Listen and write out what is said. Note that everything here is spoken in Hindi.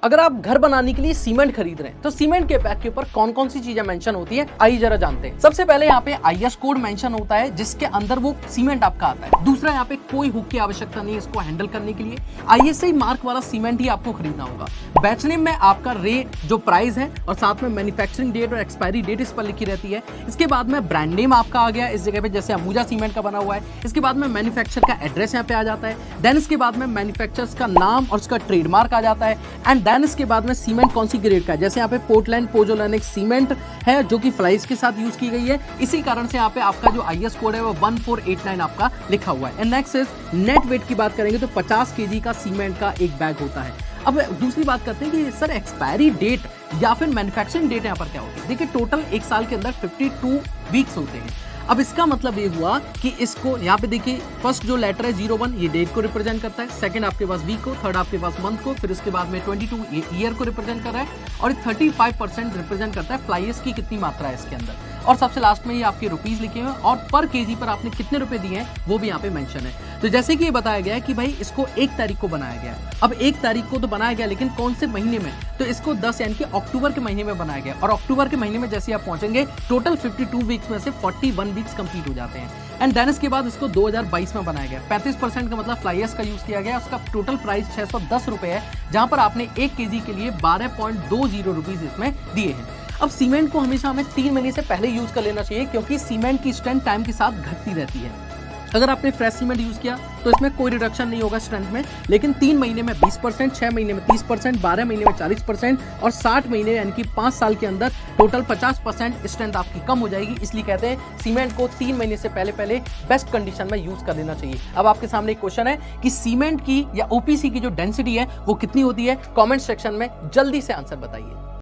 अगर आप घर बनाने के लिए सीमेंट खरीद रहे हैं तो सीमेंट के पैक के ऊपर कौन कौन सी चीजें मेंशन होती है, आइए जरा जानते हैं। सबसे पहले यहाँ पे आईएस कोड मेंशन होता है जिसके अंदर वो सीमेंट आपका आता है। दूसरा, यहाँ पे कोई हुक की आवश्यकता नहीं है इसको हैंडल करने के लिए। आईएसआई मार्क वाला सीमेंट ही आपको खरीदना होगा। बैच नेम में आपका रेट जो प्राइस है और साथ में मैन्युफैक्चरिंग डेट और एक्सपायरी डेट इस पर लिखी रहती है। इसके बाद में ब्रांड नेम आपका आ गया इस जगह पे, जैसे अंबुजा सीमेंट का बना हुआ है। इसके बाद में मैन्युफैक्चर का एड्रेस यहाँ पे आ जाता है। देन इसके बाद में मैन्युफैक्चरर्स का नाम और उसका ट्रेडमार्क आ जाता है। एंड देन इसके बाद में सीमेंट कौन सी ग्रेड का है, जैसे यहाँ पे पोर्टलैंड पोजोलैनिक सीमेंट है जो कि फ्लाइज के साथ यूज की गई है। इसी कारण से यहाँ पे आपका जो आईएस कोड है वो 1489 आपका लिखा हुआ है। And next is net weight की बात करेंगे तो 50 केजी का सीमेंट का एक बैग होता है। अब दूसरी बात करते हैं कि सर एक्सपायरी डेट या फिर मैन्युफैक्चरिंग डेट यहाँ पर क्या होती है। देखिए टोटल एक साल के अंदर 52 वीक्स होते हैं। अब इसका मतलब ये हुआ कि इसको यहाँ पे देखिए फर्स्ट जो लेटर है 01 ये डेट को रिप्रेजेंट करता है, सेकंड आपके पास वीक को, थर्ड आपके पास मंथ को, फिर उसके बाद में 22 ये ईयर को रिप्रेजेंट कर रहा है और 35% रिप्रेजेंट करता है फ्लाइज की कितनी मात्रा है इसके अंदर। और सबसे लास्ट में ये आपके रुपीज लिखे हुए हैं और पर केजी पर आपने कितने रुपए दिए हैं वो भी यहाँ पे मेंशन है। तो जैसे कि ये बताया गया है कि भाई इसको 1 तारीख को बनाया गया है। अब 1 तारीख को तो बनाया गया लेकिन कौन से महीने में, तो इसको 10 यानी कि अक्टूबर के महीने में बनाया गया। और अक्टूबर के महीने में जैसे आप पहुंचेंगे टोटल 52 वीक्स में से 41 वीक्स कंप्लीट हो जाते हैं। एंड देन इसके बाद इसको 2022 में बनाया गया। 35% का मतलब फ्लाइयर्स का यूज किया गया। उसका टोटल प्राइस 610 रुपए है, जहां पर आपने 1 केजी के लिए 12.20 रुपीज इसमें दिए हैं। अब सीमेंट को हमेशा हमें 3 महीने से पहले यूज कर लेना चाहिए क्योंकि सीमेंट की स्ट्रेंथ टाइम के साथ घटती रहती है। अगर आपने फ्रेश सीमेंट यूज किया तो इसमें कोई रिडक्शन नहीं होगा स्ट्रेंथ में, लेकिन 3 महीने में 20%, 6 महीने में 30%, 12 महीने में 40% और 60 महीने यानी कि 5 साल के अंदर टोटल 50% स्ट्रेंथ आपकी कम हो जाएगी। इसलिए कहते हैं सीमेंट को 3 महीने से पहले बेस्ट कंडीशन में यूज कर लेना चाहिए। अब आपके सामने एक क्वेश्चन है कि सीमेंट की या ओपीसी की जो डेंसिटी है वो कितनी होती है, कॉमेंट सेक्शन में जल्दी से आंसर बताइए।